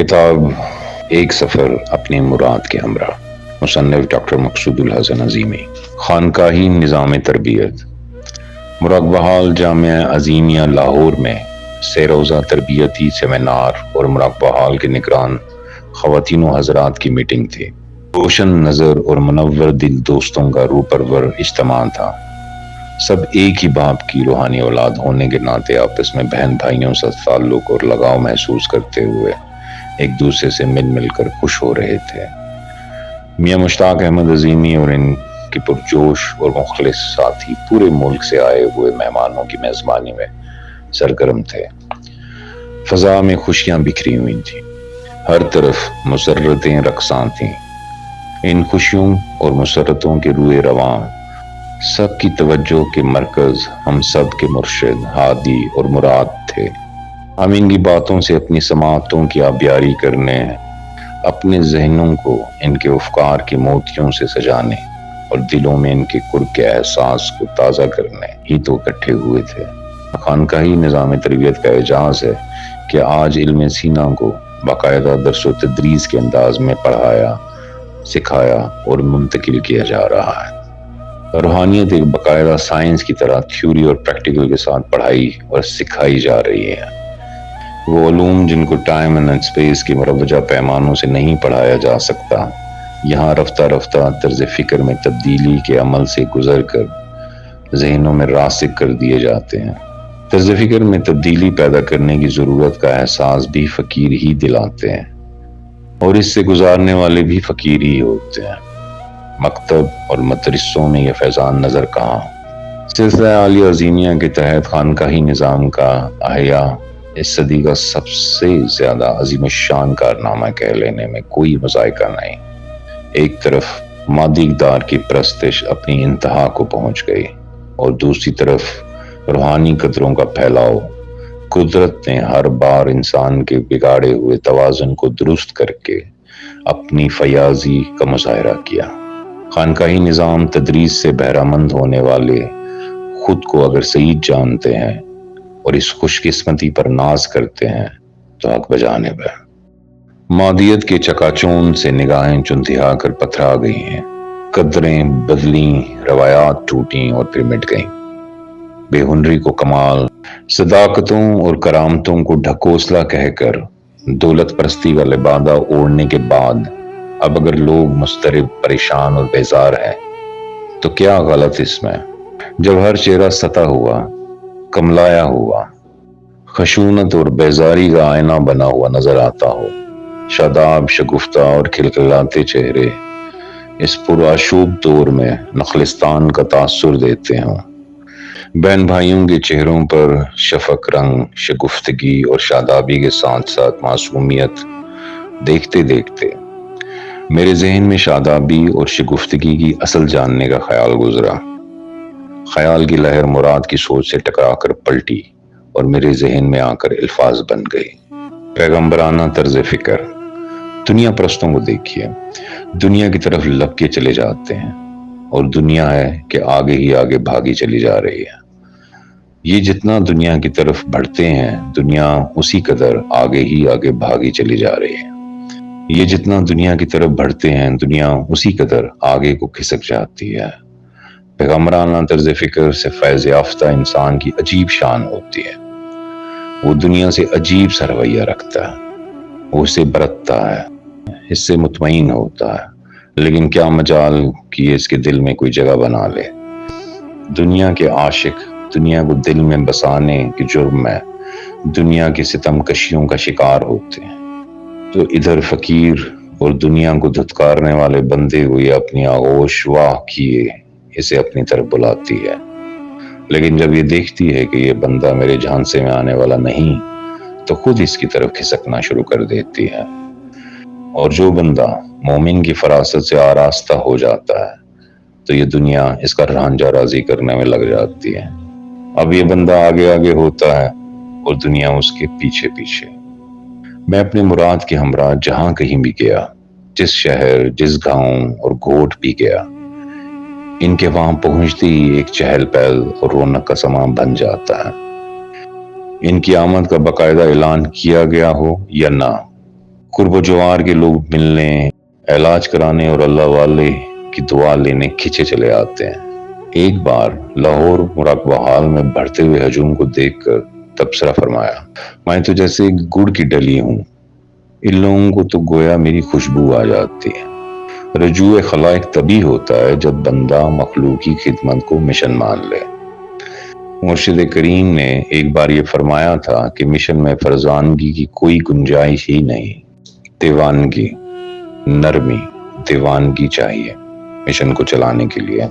کتاب ایک سفر اپنی مراد کے ہمراہ، مصنف ڈاکٹر مقصود الحسن عظیمی۔ خانقاہی نظام تربیت۔ مراقبہ حال جامعہ عظیمیہ لاہور میں سہ روزہ تربیتی سیمینار اور مراقبہ حال کے نگران خواتین و حضرات کی میٹنگ تھی۔ روشن نظر اور منور دل دوستوں کا روح پرور اجتماع تھا۔ سب ایک ہی باپ کی روحانی اولاد ہونے کے ناطے آپس میں بہن بھائیوں سے تعلق اور لگاؤ محسوس کرتے ہوئے ایک دوسرے سے مل کر خوش ہو رہے تھے۔ میاں مشتاق احمد عظیمی اور ان کے پرجوش اور مخلص ساتھی پورے ملک سے آئے ہوئے مہمانوں کی میزبانی میں سرگرم تھے۔ فضا میں خوشیاں بکھری ہوئی تھیں، ہر طرف مسرتیں رقصاں تھیں۔ ان خوشیوں اور مسرتوں کے روئے رواں سب کی توجہ کے مرکز ہم سب کے مرشد، ہادی اور مراد تھے۔ ہم ان کی باتوں سے اپنی سماعتوں کی آبیاری کرنے، اپنے ذہنوں کو ان کے افکار کے موتیوں سے سجانے اور دلوں میں ان کے قرب کے احساس کو تازہ کرنے ہی تو اکٹھے ہوئے تھے۔ خانقاہی نظام تربیت کا اعجاز ہے کہ آج علم سینا کو باقاعدہ درس و تدریس کے انداز میں پڑھایا، سکھایا اور منتقل کیا جا رہا ہے۔ روحانیت ایک باقاعدہ سائنس کی طرح تھیوری اور پریکٹیکل کے ساتھ پڑھائی اور سکھائی جا رہی ہے۔ وہ علوم جن کو ٹائم اینڈ اسپیس کے مروجہ پیمانوں سے نہیں پڑھایا جا سکتا، یہاں رفتہ رفتہ طرز فکر میں تبدیلی کے عمل سے گزر کر ذہنوں میں راسخ کر دیے جاتے ہیں۔ طرز فکر میں تبدیلی پیدا کرنے کی ضرورت کا احساس بھی فقیر ہی دلاتے ہیں، اور اس سے گزارنے والے بھی فقیر ہی ہوتے ہیں۔ مکتب اور مدرسوں میں یہ فیضان نظر کہاں۔ سلسلہ عالیہ عظیمیہ کے تحت خانقاہی نظام کا احیاء اس صدی کا سب سے زیادہ عظیم الشان کارنامہ کہہ لینے میں کوئی مذائقہ نہیں۔ ایک طرف مادی اقدار کی پرستش اپنی انتہا کو پہنچ گئی، اور دوسری طرف روحانی قدروں کا پھیلاؤ۔ قدرت نے ہر بار انسان کے بگاڑے ہوئے توازن کو درست کر کے اپنی فیاضی کا مظاہرہ کیا۔ خانقاہی نظام تدریس سے بہرہ مند ہونے والے خود کو اگر سعید جانتے ہیں اور اس خوش قسمتی پر ناز کرتے ہیں تو حق بجانب ہے۔ مادیت کے چکاچون سے نگاہیں چندھیا کر پتھرا گئی ہیں، قدریں بدلیں، روایات ٹوٹیں اور پھر مٹ گئیں۔ بے ہنری کو کمال، صداقتوں اور کرامتوں کو ڈھکوسلا کہہ کر دولت پرستی کا لبادہ اوڑھنے کے بعد اب اگر لوگ مضطرب، پریشان اور بیزار ہیں تو کیا غلط اس میں؟ جب ہر چہرہ سطح ہوا، کملایا ہوا، خشونت اور بیزاری کا آئینہ بنا ہوا نظر آتا ہو، شاداب، شگفتہ اور کھلکھلاتے چہرے اس پرآشوب دور میں نخلستان کا تاثر دیتے ہوں، بہن بھائیوں کے چہروں پر شفق رنگ، شگفتگی اور شادابی کے ساتھ ساتھ معصومیت دیکھتے دیکھتے میرے ذہن میں شادابی اور شگفتگی کی اصل جاننے کا خیال گزرا۔ خیال کی لہر مراد کی سوچ سے ٹکرا کر پلٹی اور میرے ذہن میں آ کر الفاظ بن گئی۔ پیغمبرانہ طرز فکر۔ دنیا پرستوں کو دیکھیے، دنیا کی طرف لپ کے چلے جاتے ہیں، اور دنیا ہے کہ آگے ہی آگے بھاگی چلی جا رہی ہے۔ یہ جتنا دنیا کی طرف بڑھتے ہیں، دنیا اسی قدر آگے ہی آگے بھاگی چلی جا رہی ہے۔ یہ جتنا دنیا کی طرف بڑھتے ہیں، دنیا اسی قدر آگے کو کھسک جاتی ہے۔ پیغمبرانہ طرز فکر سے فیض یافتہ انسان کی عجیب شان ہوتی ہے۔ وہ دنیا سے عجیب سا رویہ رکھتا ہے، وہ اسے برتتا ہے، اس سے مطمئن ہوتا ہے، لیکن کیا مجال کہ یہ اس کے دل میں کوئی جگہ بنا لے۔ دنیا کے عاشق دنیا کو دل میں بسانے کے جرم میں دنیا کی ستم کشیوں کا شکار ہوتے ہیں، تو ادھر فقیر اور دنیا کو دھتکارنے والے بندے کو یہ اپنی آغوش واہ کیے اسے اپنی طرف بلاتی ہے، لیکن جب یہ دیکھتی ہے کہ یہ بندہ میرے جھانسے میں آنے والا نہیں تو خود اس کی طرف کھسکنا شروع کر دیتی ہے، اور جو بندہ مومن کی فراست سے آراستہ ہو جاتا ہے تو یہ دنیا اس کا رانجھا راضی کرنے میں لگ جاتی ہے۔ اب یہ بندہ آگے آگے ہوتا ہے اور دنیا اس کے پیچھے پیچھے۔ میں اپنے مراد کے ہمراہ جہاں کہیں بھی گیا، جس شہر، جس گاؤں اور گھوٹ بھی گیا، ان کے وہاں پہنچتے ہی ایک چہل پہل اور رونق کا سماں بن جاتا ہے۔ ان کی آمد کا باقاعدہ اعلان کیا گیا ہو یا نہ، قرب و جوار کے لوگ ملنے، علاج کرانے اور اللہ والے کی دعا لینے کھچے چلے آتے ہیں۔ ایک بار لاہور مراقبہ حال میں بڑھتے ہوئے ہجوم کو دیکھ کر تبصرہ فرمایا، میں تو جیسے گڑ کی ڈلی ہوں، ان لوگوں کو تو گویا میری خوشبو آ جاتی ہے۔ رجوع خلائق تبھی ہوتا ہے جب بندہ مخلوق کی خدمت کو مشن مان لے۔ مرشد کریم نے ایک بار یہ فرمایا تھا کہ مشن میں فرزانگی کی کوئی گنجائش ہی نہیں، دیوانگی، نرمی، دیوانگی چاہیے مشن کو چلانے کے لیے۔